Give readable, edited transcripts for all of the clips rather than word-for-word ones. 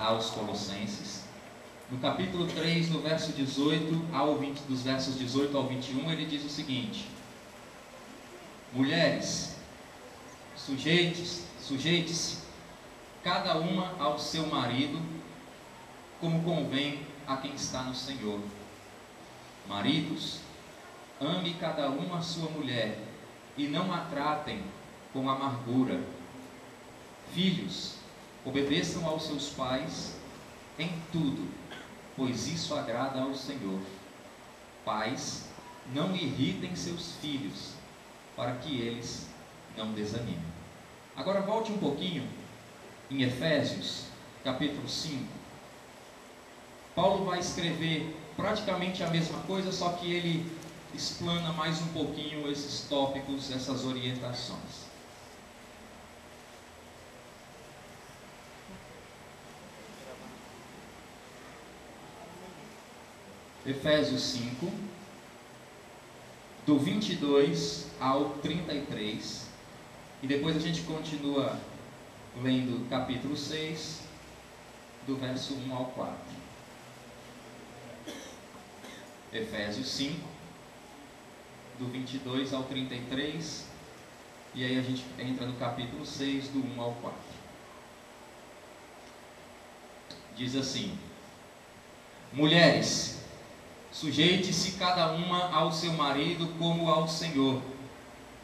aos Colossenses. No capítulo 3, no verso 18 ao 20, dos versos 18 ao 21, ele diz o seguinte: mulheres, sujeite-se cada uma ao seu marido, como convém a quem está no Senhor. Maridos, ame cada um a sua mulher, e não a tratem com amargura. Filhos, obedeçam aos seus pais em tudo, pois isso agrada ao Senhor. Pais, não irritem seus filhos, para que eles não desanimem. Agora volte um pouquinho em Efésios, capítulo 5. Paulo vai escrever praticamente a mesma coisa, só que ele explana mais um pouquinho esses tópicos, essas orientações. Efésios 5, do 22 ao 33, e depois a gente continua lendo o capítulo 6, do verso 1 ao 4. Efésios 5, do 22 ao 33, e aí a gente entra no capítulo 6, do 1 ao 4. Diz assim: mulheres, sujeite-se cada uma ao seu marido como ao Senhor,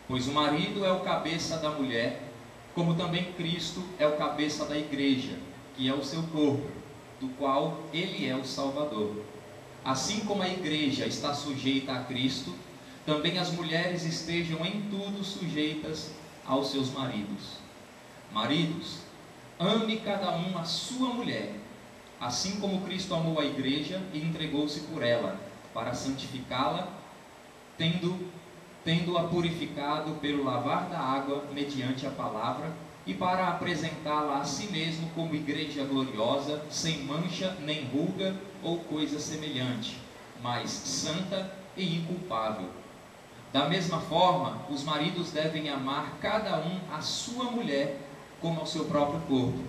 pois o marido é o cabeça da mulher, como também Cristo é o cabeça da igreja, que é o seu corpo, do qual ele é o Salvador. Assim como a igreja está sujeita a Cristo, também as mulheres estejam em tudo sujeitas aos seus maridos. Maridos, ame cada um a sua mulher, assim como Cristo amou a igreja e entregou-se por ela, para santificá-la, tendo-a purificado pelo lavar da água mediante a palavra, e para apresentá-la a si mesmo como igreja gloriosa, sem mancha nem ruga ou coisa semelhante, mas santa e inculpável. Da mesma forma, os maridos devem amar cada um a sua mulher como ao seu próprio corpo.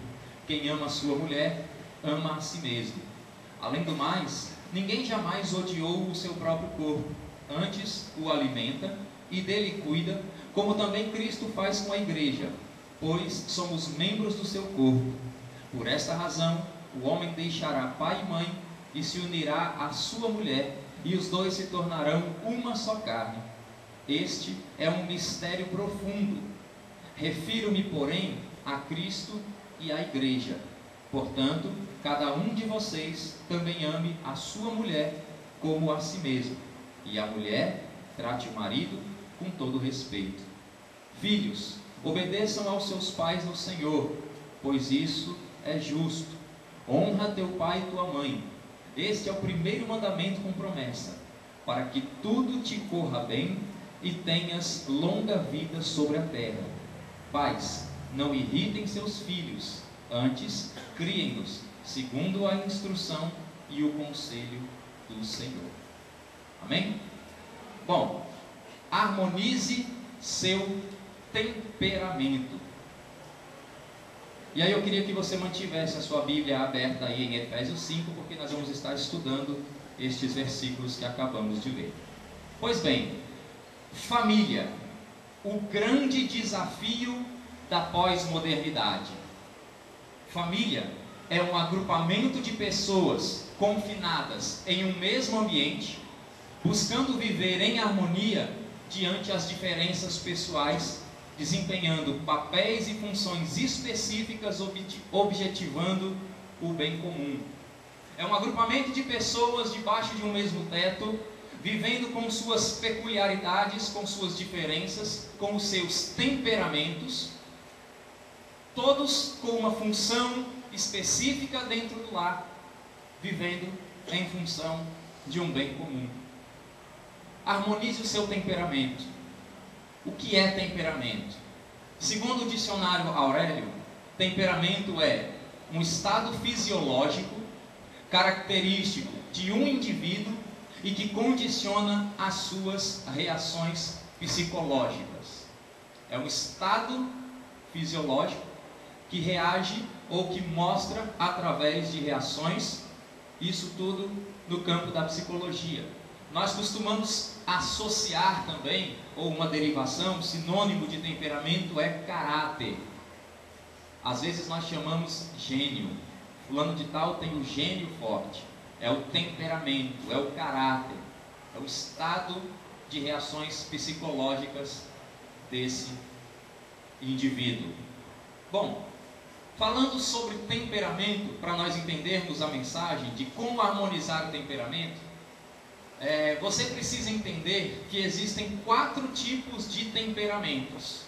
Quem ama a sua mulher, ama a si mesmo. Além do mais, ninguém jamais odiou o seu próprio corpo, antes o alimenta e dele cuida, como também Cristo faz com a igreja, pois somos membros do seu corpo. Por esta razão, o homem deixará pai e mãe e se unirá à sua mulher, e os dois se tornarão uma só carne. Este é um mistério profundo. Refiro-me, porém, a Cristo e à igreja. Portanto, cada um de vocês também ame a sua mulher como a si mesmo, e a mulher trate o marido com todo respeito. Filhos, obedeçam aos seus pais no Senhor, pois isso é justo. Honra teu pai e tua mãe. Este é o primeiro mandamento com promessa, para que tudo te corra bem e tenhas longa vida sobre a terra. Pais, não irritem seus filhos, antes criem-nos segundo a instrução e o conselho do Senhor. Amém? Bom, harmonize seu temperamento. E aí eu queria que você mantivesse a sua Bíblia aberta aí em Efésios 5, porque nós vamos estar estudando estes versículos que acabamos de ler. Pois bem, família, o grande desafio da pós-modernidade. Família é um agrupamento de pessoas confinadas em um mesmo ambiente, buscando viver em harmonia diante as diferenças pessoais, desempenhando papéis e funções específicas, objetivando o bem comum. É um agrupamento de pessoas debaixo de um mesmo teto, vivendo com suas peculiaridades, com suas diferenças, com os seus temperamentos, todos com uma função específica dentro do lar, vivendo em função de um bem comum. Harmonize o seu temperamento. O que é temperamento? Segundo o dicionário Aurélio, temperamento é um estado fisiológico característico de um indivíduo e que condiciona as suas reações psicológicas. É um estado fisiológico que reage ou que mostra através de reações, isso tudo no campo da psicologia. Nós costumamos associar também, ou uma derivação, sinônimo de temperamento é caráter. Às vezes nós chamamos gênio. Fulano de tal tem o gênio forte. É o temperamento, é o caráter, é o estado de reações psicológicas desse indivíduo. Bom, falando sobre temperamento, para nós entendermos a mensagem de como harmonizar o temperamento, você precisa entender que existem 4 tipos de temperamentos.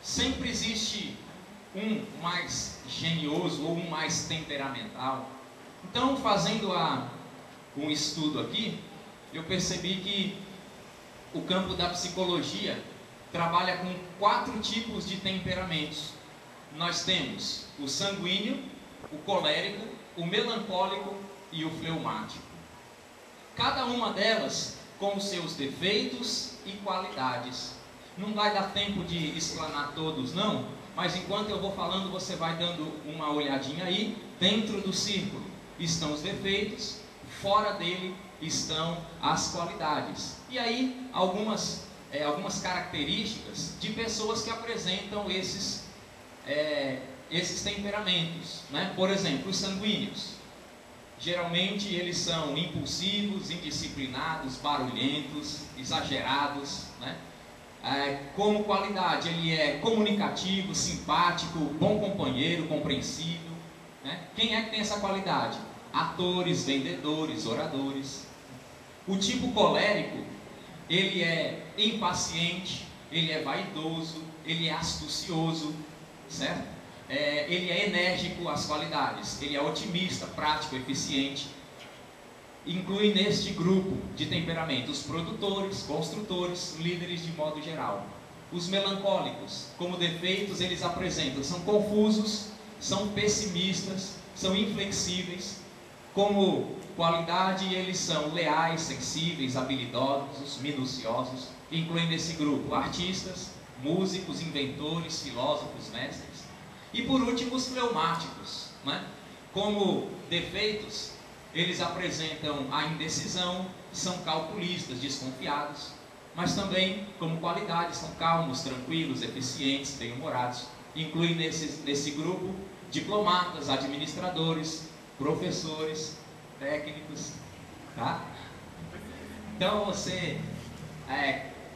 Sempre existe um mais genioso ou um mais temperamental. Então, fazendo um estudo aqui, eu percebi que o campo da psicologia trabalha com 4 tipos de temperamentos. Nós temos o sanguíneo, o colérico, o melancólico e o fleumático. Cada uma delas com os seus defeitos e qualidades. Não vai dar tempo de explanar todos não, mas enquanto eu vou falando, você vai dando uma olhadinha aí. Dentro do círculo estão os defeitos, fora dele estão as qualidades. E aí algumas características de pessoas que apresentam esses temperamentos, né? Por exemplo, os sanguíneos. Geralmente eles são impulsivos, indisciplinados, barulhentos, exagerados, né? Como qualidade, ele é comunicativo, simpático, bom companheiro, compreensível, né? Quem é que tem essa qualidade? Atores, vendedores, oradores. O tipo colérico, ele é impaciente, ele é vaidoso, ele é astucioso, certo? Ele é enérgico, as qualidades, ele é otimista, prático, eficiente. Inclui neste grupo de temperamento os produtores, construtores, líderes de modo geral. Os melancólicos, como defeitos, eles apresentam, são confusos, são pessimistas, são inflexíveis. Como qualidade, eles são leais, sensíveis, habilidosos, minuciosos. Inclui nesse grupo artistas, músicos, inventores, filósofos, mestres. E por último, os fleumáticos, né? Como defeitos, eles apresentam a indecisão, são calculistas, desconfiados, mas também, como qualidades, são calmos, tranquilos, eficientes, bem-humorados. Inclui nesse grupo diplomatas, administradores, professores, técnicos, tá? Então você,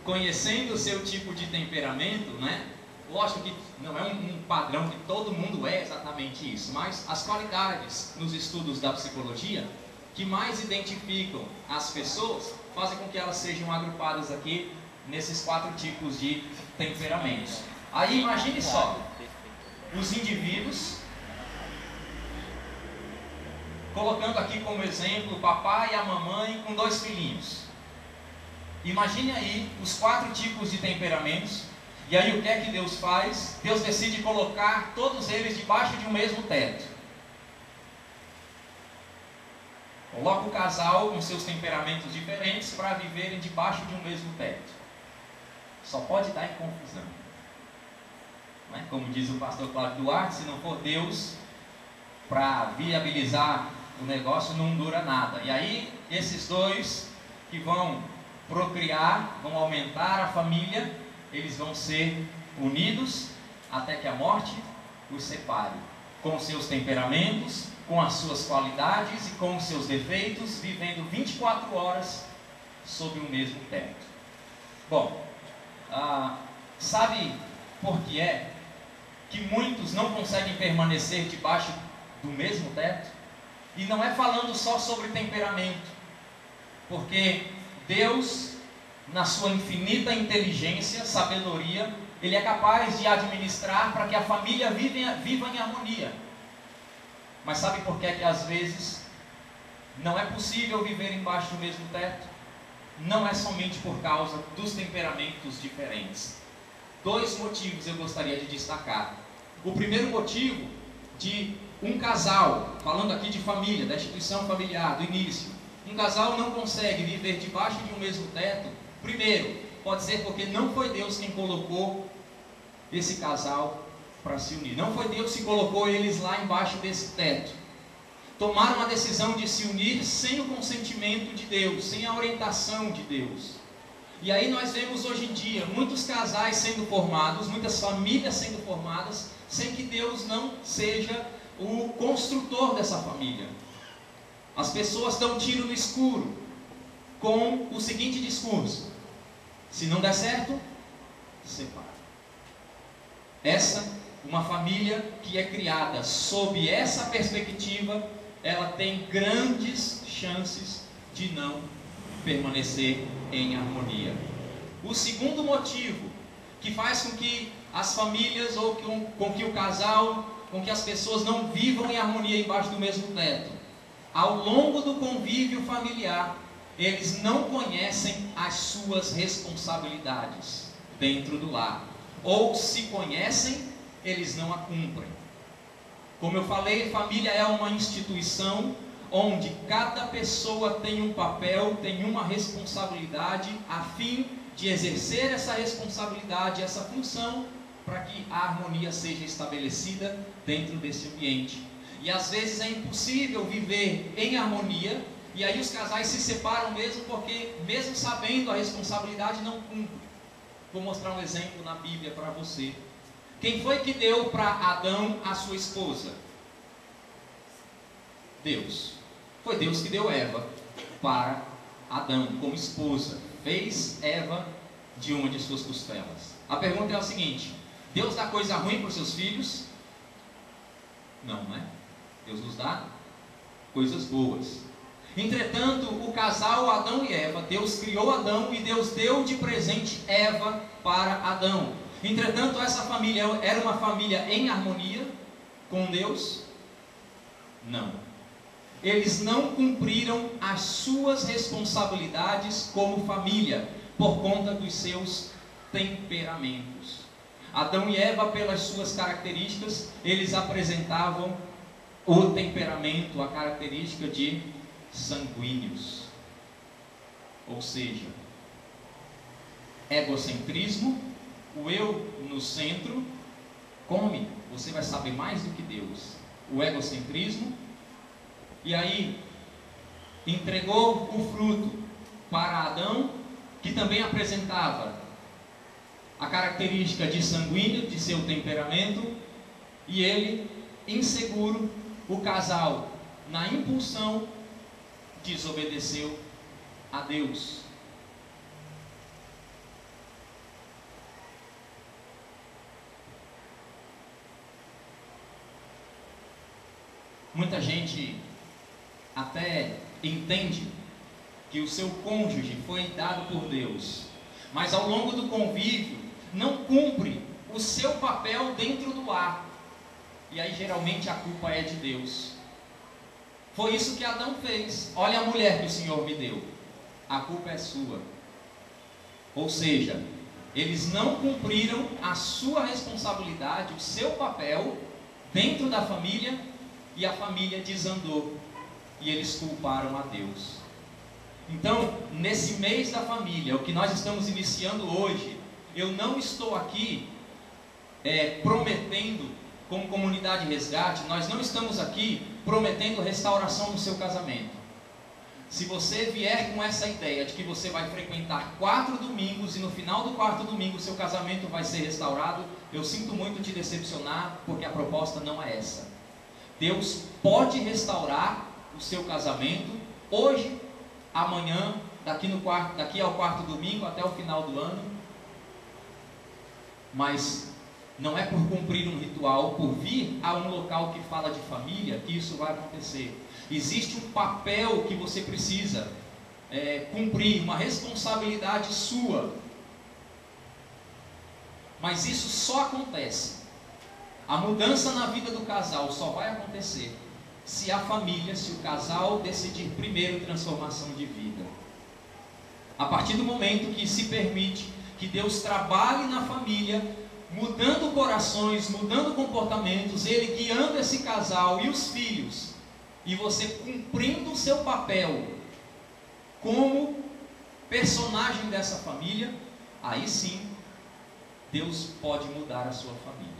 conhecendo o seu tipo de temperamento, né? Lógico que não é um padrão que todo mundo é exatamente isso, mas as qualidades nos estudos da psicologia que mais identificam as pessoas fazem com que elas sejam agrupadas aqui nesses 4 tipos de temperamentos. Aí imagine só, os indivíduos, colocando aqui como exemplo o papai e a mamãe com 2 filhinhos. Imagine aí os 4 tipos de temperamentos. E aí o que é que Deus faz? Deus decide colocar todos eles debaixo de um mesmo teto. Coloca o casal com seus temperamentos diferentes para viverem debaixo de um mesmo teto. Só pode dar em confusão. Não é? Como diz o pastor Cláudio Duarte, se não for Deus para viabilizar o negócio, não dura nada. E aí esses 2 que vão procriar, vão aumentar a família, eles vão ser unidos até que a morte os separe, com seus temperamentos, com as suas qualidades e com os seus defeitos, vivendo 24 horas sob o mesmo teto. Bom, sabe por que é que muitos não conseguem permanecer debaixo do mesmo teto? E não é falando só sobre temperamento, porque Deus, na sua infinita inteligência, sabedoria, Ele é capaz de administrar para que a família viva em harmonia. Mas sabe por que é que às vezes não é possível viver embaixo do mesmo teto? Não é somente por causa dos temperamentos diferentes. 2 motivos eu gostaria de destacar. O primeiro motivo de um casal, falando aqui de família, da instituição familiar, do início, um casal não consegue viver debaixo de um mesmo teto. Primeiro, pode ser porque não foi Deus quem colocou esse casal para se unir. Não foi Deus que colocou eles lá embaixo desse teto. Tomaram a decisão de se unir sem o consentimento de Deus, sem a orientação de Deus. E aí nós vemos hoje em dia muitos casais sendo formados, muitas famílias sendo formadas, sem que Deus não seja o construtor dessa família. As pessoas dão tiro no escuro com o seguinte discurso: se não der certo, separa. Uma família que é criada sob essa perspectiva, ela tem grandes chances de não permanecer em harmonia. O segundo motivo que faz com que as famílias, ou com que o casal, com que as pessoas não vivam em harmonia embaixo do mesmo teto, ao longo do convívio familiar, eles não conhecem as suas responsabilidades dentro do lar. Ou se conhecem, eles não a cumprem. Como eu falei, família é uma instituição onde cada pessoa tem um papel, tem uma responsabilidade, a fim de exercer essa responsabilidade, essa função, para que a harmonia seja estabelecida dentro desse ambiente. E às vezes é impossível viver em harmonia, e aí os casais se separam mesmo porque, mesmo sabendo a responsabilidade, não cumprem. Vou mostrar um exemplo na Bíblia para você. Quem foi que deu para Adão a sua esposa? Deus. Foi Deus que deu Eva para Adão como esposa. Fez Eva de uma de suas costelas. A pergunta é a seguinte: Deus dá coisa ruim para os seus filhos? Não, né? Deus nos dá coisas boas. Entretanto, o casal Adão e Eva, Deus criou Adão e Deus deu de presente Eva para Adão. Entretanto, essa família era uma família em harmonia com Deus? Não. Eles não cumpriram as suas responsabilidades como família, por conta dos seus temperamentos. Adão e Eva, pelas suas características, eles apresentavam o temperamento, a característica de sanguíneos. Ou seja, egocentrismo, o eu no centro. Come, você vai saber mais do que Deus. O egocentrismo. E aí, entregou o fruto para Adão, que também apresentava a característica de sanguíneo, de seu temperamento, e ele, inseguro, o casal, na impulsão, desobedeceu a Deus. Muita gente até entende que o seu cônjuge foi dado por Deus, mas ao longo do convívio não cumpre o seu papel dentro do lar, e aí geralmente a culpa é de Deus. Foi isso que Adão fez. Olha a mulher que o Senhor me deu, a culpa é sua. Ou seja, eles não cumpriram a sua responsabilidade, o seu papel dentro da família, e a família desandou, e eles culparam a Deus. Então, nesse mês da família, o que nós estamos iniciando hoje, eu não estou aqui prometendo, como comunidade resgate, nós não estamos aqui prometendo restauração no seu casamento. Se você vier com essa ideia de que você vai frequentar 4 domingos e no final do 4º domingo o seu casamento vai ser restaurado, eu sinto muito te decepcionar, porque a proposta não é essa. Deus pode restaurar o seu casamento hoje, amanhã, daqui ao 4º domingo até o final do ano, mas não é por cumprir um ritual, por vir a um local que fala de família, que isso vai acontecer. Existe um papel que você precisa cumprir, uma responsabilidade sua, mas isso só acontece, a mudança na vida do casal só vai acontecer se a família, se o casal decidir primeiro transformação de vida. A partir do momento que se permite que Deus trabalhe na família, mudando corações, mudando comportamentos, Ele guiando esse casal e os filhos, e você cumprindo o seu papel como personagem dessa família, aí sim Deus pode mudar a sua família.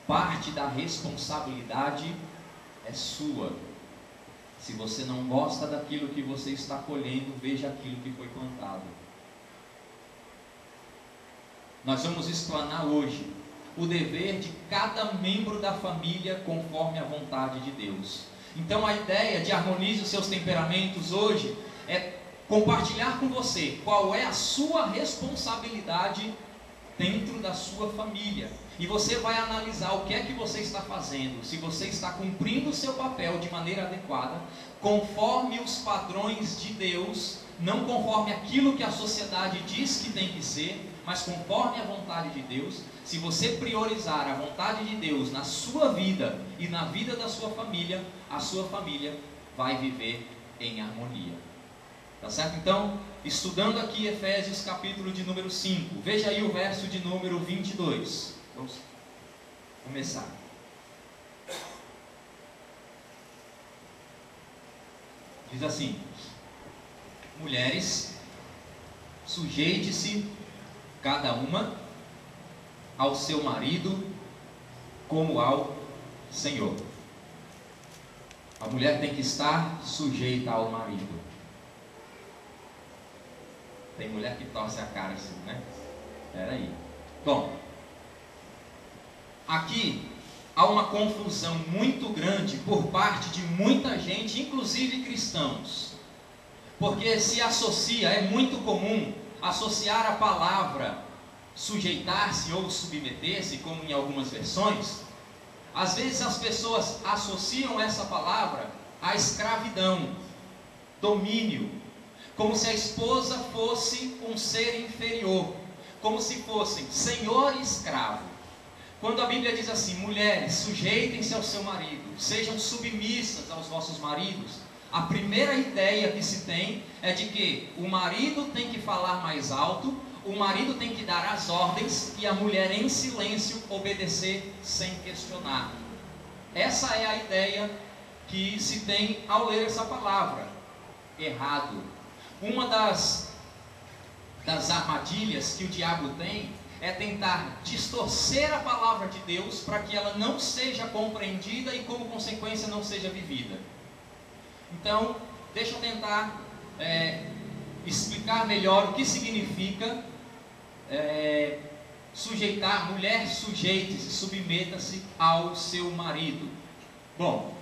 Parte da responsabilidade é sua. Se você não gosta daquilo que você está colhendo, veja aquilo que foi plantado. Nós vamos explanar hoje o dever de cada membro da família conforme a vontade de Deus. Então a ideia de Harmonize os Seus Temperamentos hoje é compartilhar com você qual é a sua responsabilidade dentro da sua família. E você vai analisar o que é que você está fazendo, se você está cumprindo o seu papel de maneira adequada, conforme os padrões de Deus, não conforme aquilo que a sociedade diz que tem que ser, mas conforme a vontade de Deus. Se você priorizar a vontade de Deus na sua vida e na vida da sua família, a sua família vai viver em harmonia. Tá certo? Então, estudando aqui Efésios capítulo de número 5, veja aí o verso de número 22. Vamos começar. Diz assim: mulheres, sujeite-se cada uma ao seu marido como ao Senhor. A mulher tem que estar sujeita ao marido. Tem mulher que torce a cara assim, né? Espera aí. Bom, aqui há uma confusão muito grande por parte de muita gente, inclusive cristãos. Porque se associa, é muito comum associar a palavra sujeitar-se ou submeter-se, como em algumas versões. Às vezes as pessoas associam essa palavra à escravidão, domínio, como se a esposa fosse um ser inferior, como se fossem senhor e escravo. Quando a Bíblia diz assim: mulheres, sujeitem-se ao seu marido, sejam submissas aos vossos maridos, a primeira ideia que se tem é de que o marido tem que falar mais alto, o marido tem que dar as ordens e a mulher em silêncio obedecer sem questionar. Essa é a ideia que se tem ao ler essa palavra. Errado. Uma das armadilhas que o diabo tem é tentar distorcer a palavra de Deus para que ela não seja compreendida e, como consequência, não seja vivida. Então, deixa eu tentar explicar melhor o que significa sujeitar. Mulher, sujeite-se, submeta-se ao seu marido. Bom,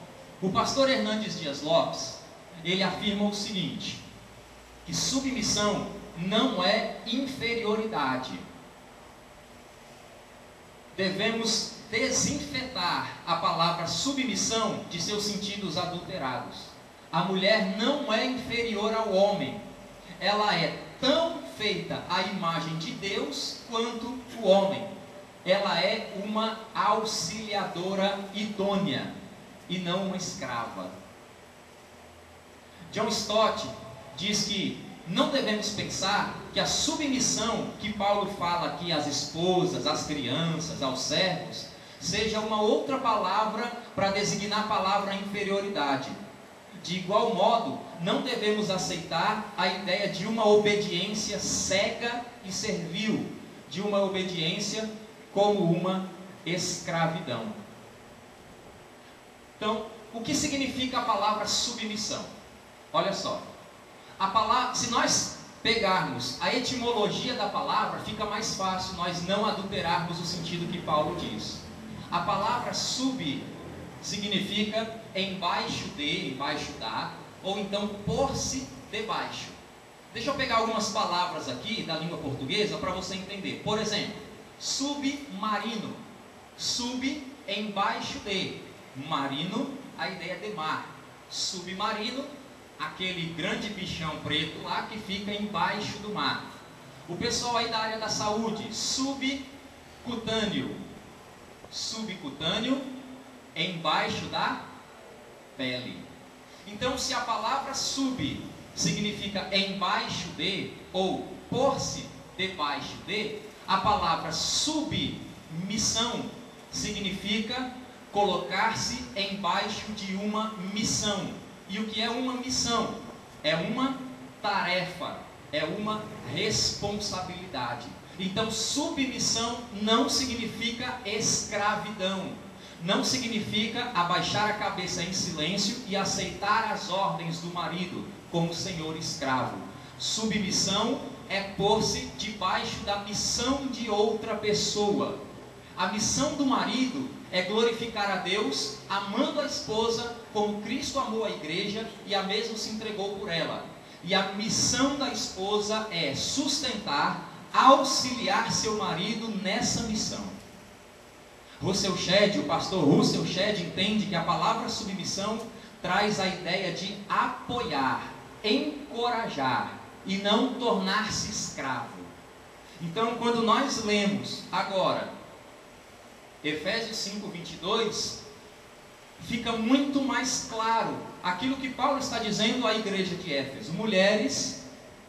o pastor Hernandes Dias Lopes, ele afirma o seguinte, que submissão não é inferioridade. Devemos desinfetar a palavra submissão de seus sentidos adulterados. A mulher não é inferior ao homem. Ela é tão feita à imagem de Deus quanto o homem. Ela é uma auxiliadora idônea e não uma escrava. John Stott diz que não devemos pensar que a submissão que Paulo fala aqui às esposas, às crianças, aos servos, seja uma outra palavra para designar a palavra inferioridade. De igual modo, não devemos aceitar a ideia de uma obediência cega e servil, de uma obediência como uma escravidão. Então, o que significa a palavra submissão? Olha só, a palavra, se nós pegarmos a etimologia da palavra, fica mais fácil nós não adulterarmos o sentido que Paulo diz. A palavra sub significa embaixo de, embaixo da, ou então por-se debaixo. Deixa eu pegar algumas palavras aqui da língua portuguesa para você entender. Por exemplo, submarino. Sub, embaixo de. Marino, a ideia de mar. Submarino, aquele grande bichão preto lá que fica embaixo do mar. O pessoal aí da área da saúde, subcutâneo. Subcutâneo, embaixo da pele. Então, se a palavra sub significa embaixo de ou por-se debaixo de, a palavra submissão significa colocar-se embaixo de uma missão. E o que é uma missão? É uma tarefa, é uma responsabilidade. Então, submissão não significa escravidão. Não significa abaixar a cabeça em silêncio e aceitar as ordens do marido como senhor escravo. Submissão é pôr-se debaixo da missão de outra pessoa. A missão do marido é glorificar a Deus, amando a esposa como Cristo amou a igreja e a mesma se entregou por ela. E a missão da esposa é sustentar, auxiliar seu marido nessa missão. O pastor Russell Shedd entende que a palavra submissão traz a ideia de apoiar, encorajar e não tornar-se escravo. Então, quando nós lemos agora Efésios 5:22, fica muito mais claro aquilo que Paulo está dizendo à igreja de Éfeso: mulheres,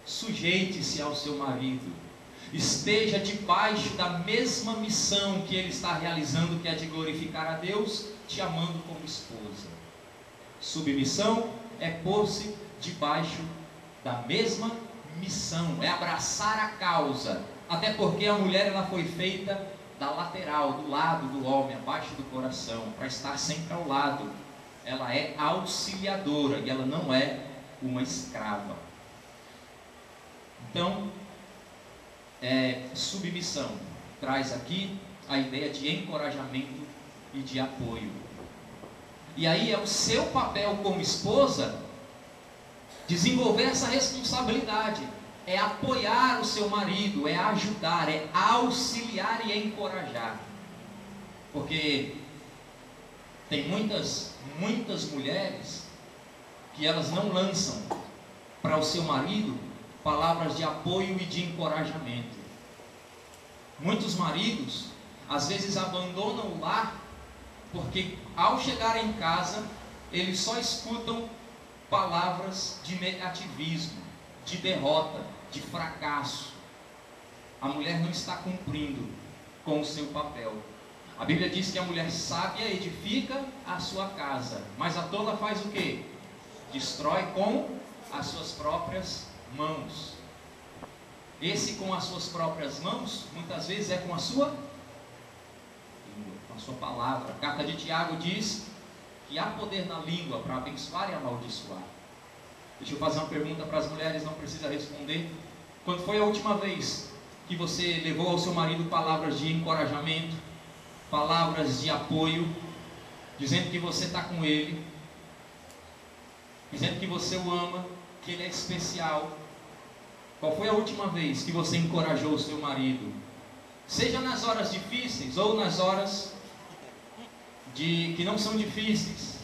sujeite-se ao seu marido. Esteja debaixo da mesma missão que ele está realizando, que é de glorificar a Deus, te amando como esposa. Submissão é pôr-se debaixo da mesma missão, é abraçar a causa. Até porque a mulher ela foi feita da lateral, do lado do homem, abaixo do coração, para estar sempre ao lado. Ela é auxiliadora e ela não é uma escrava. Então, submissão traz aqui a ideia de encorajamento e de apoio. E aí é o seu papel como esposa desenvolver essa responsabilidade, é apoiar o seu marido, é ajudar, é auxiliar e encorajar. Porque tem muitas mulheres que elas não lançam para o seu marido palavras de apoio e de encorajamento. Muitos maridos, às vezes, abandonam o lar, porque ao chegar em casa, eles só escutam palavras de negativismo, de derrota, de fracasso. A mulher não está cumprindo com o seu papel. A Bíblia diz que a mulher sábia edifica a sua casa, mas a tola faz o quê? Destrói com as suas próprias mãos. Esse com as suas próprias mãos, muitas vezes é com a sua língua, com a sua palavra. A carta de Tiago diz que há poder na língua para abençoar e amaldiçoar. Deixa eu fazer uma pergunta para as mulheres, não precisa responder. Quando foi a última vez que você levou ao seu marido palavras de encorajamento, palavras de apoio, dizendo que você está com ele, dizendo que você o ama, que ele é especial? Qual foi a última vez que você encorajou o seu marido? Seja nas horas difíceis ou nas horas que não são difíceis.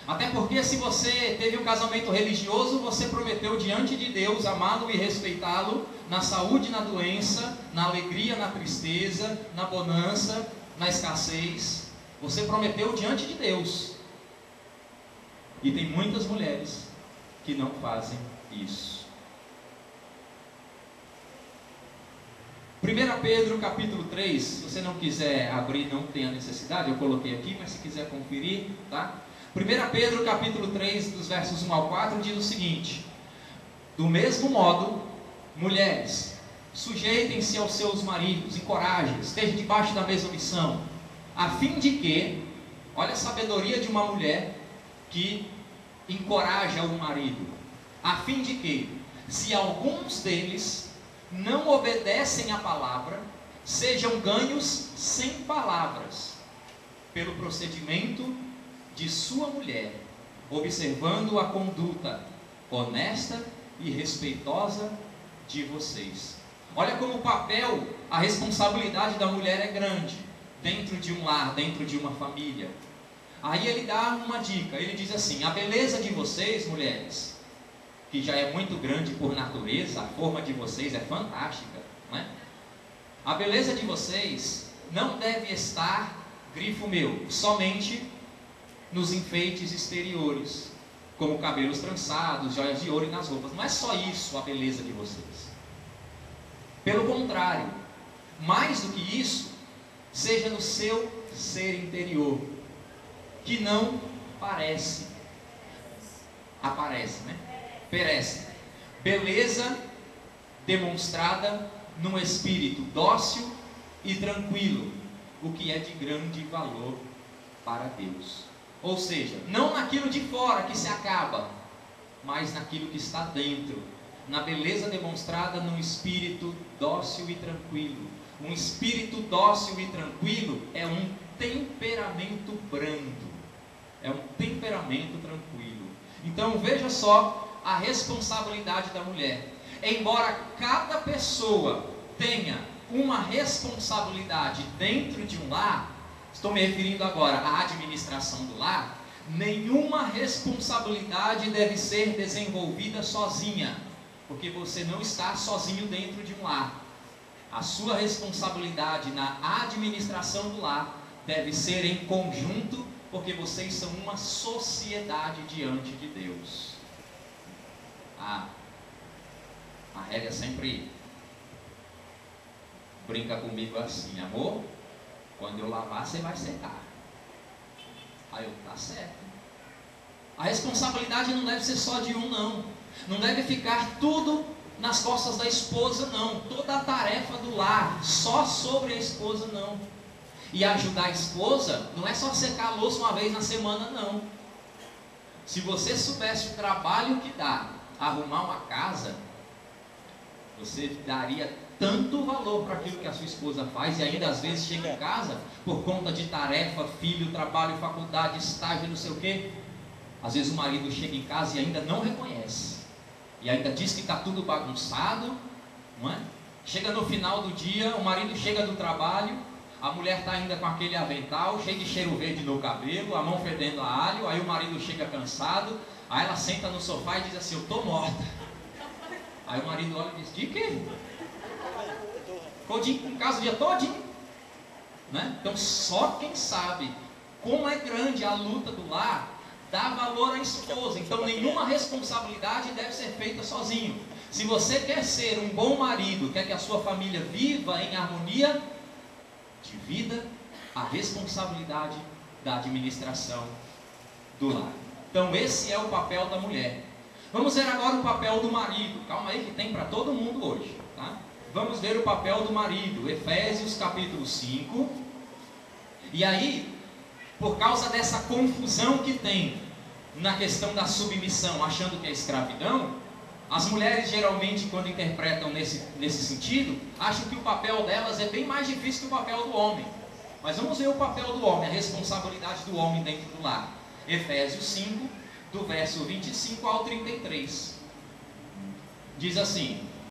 Até porque se você teve um casamento religioso, você prometeu diante de Deus amá-lo e respeitá-lo na saúde e na doença, na alegria, na tristeza, na bonança, na escassez. Você prometeu diante de Deus. E tem muitas mulheres que não fazem isso. 1 Pedro capítulo 3, se você não quiser abrir, não tem a necessidade, eu coloquei aqui, mas se quiser conferir, tá? 1 Pedro capítulo 3, dos versos 1 ao 4, diz o seguinte: do mesmo modo, mulheres, sujeitem-se aos seus maridos, encorajem, estejam debaixo da mesma missão, a fim de que, olha a sabedoria de uma mulher que encoraja o marido, a fim de que, se alguns deles não obedecem à palavra, sejam ganhos sem palavras, pelo procedimento de sua mulher, observando a conduta honesta e respeitosa de vocês. Olha como o papel, a responsabilidade da mulher é grande, dentro de um lar, dentro de uma família. Aí ele dá uma dica, ele diz assim: a beleza de vocês, mulheres, que já é muito grande por natureza, a forma de vocês é fantástica, não é? A beleza de vocês não deve estar, grifo meu, somente nos enfeites exteriores, como cabelos trançados, joias de ouro e nas roupas. Não é só isso a beleza de vocês. Pelo contrário, mais do que isso, seja no seu ser interior, que não aparece, né? Perece. Beleza demonstrada num espírito dócil e tranquilo, o que é de grande valor para Deus. Ou seja, não naquilo de fora que se acaba, mas naquilo que está dentro, na beleza demonstrada num espírito dócil e tranquilo. Um espírito dócil e tranquilo é um temperamento brando, é um temperamento tranquilo. Então veja só a responsabilidade da mulher. Embora cada pessoa tenha uma responsabilidade dentro de um lar, estou me referindo agora à administração do lar, nenhuma responsabilidade deve ser desenvolvida sozinha, porque você não está sozinho dentro de um lar. A sua responsabilidade na administração do lar deve ser em conjunto, porque vocês são uma sociedade diante de Deus. A Rélia sempre brinca comigo assim: amor, quando eu lavar você vai secar. Aí eu, tá certo. A responsabilidade não deve ser só de um, não. Não deve ficar tudo nas costas da esposa, não. Toda a tarefa do lar só sobre a esposa, não. E ajudar a esposa não é só secar a louça uma vez na semana, não. Se você soubesse o trabalho que dá arrumar uma casa, você daria tanto valor para aquilo que a sua esposa faz, e ainda às vezes chega em casa por conta de tarefa, filho, trabalho, faculdade, estágio, não sei o quê. Às vezes o marido chega em casa e ainda não reconhece, e ainda diz que está tudo bagunçado, não é? Chega no final do dia, o marido chega do trabalho, a mulher está ainda com aquele avental, cheio de cheiro verde no cabelo, a mão fedendo a alho. Aí o marido chega cansado, aí ela senta no sofá e diz assim: eu estou morta. Aí o marido olha e diz: de quê? Ficou em casa o dia todinho, né? Então só quem sabe como é grande a luta do lar dá valor à esposa. Então nenhuma responsabilidade deve ser feita sozinho. Se você quer ser um bom marido, quer que a sua família viva em harmonia, divida a responsabilidade da administração do lar. Então esse é o papel da mulher. Vamos ver agora o papel do marido. Calma aí que tem para todo mundo hoje, tá? Vamos ver o papel do marido, Efésios capítulo 5. E aí, por causa dessa confusão que tem na questão da submissão, achando que é escravidão, as mulheres geralmente, quando interpretam nesse sentido, acham que o papel delas é bem mais difícil que o papel do homem. Mas vamos ver o papel do homem, a responsabilidade do homem dentro do lar. Efésios 5, do verso 25 ao 33. Diz assim: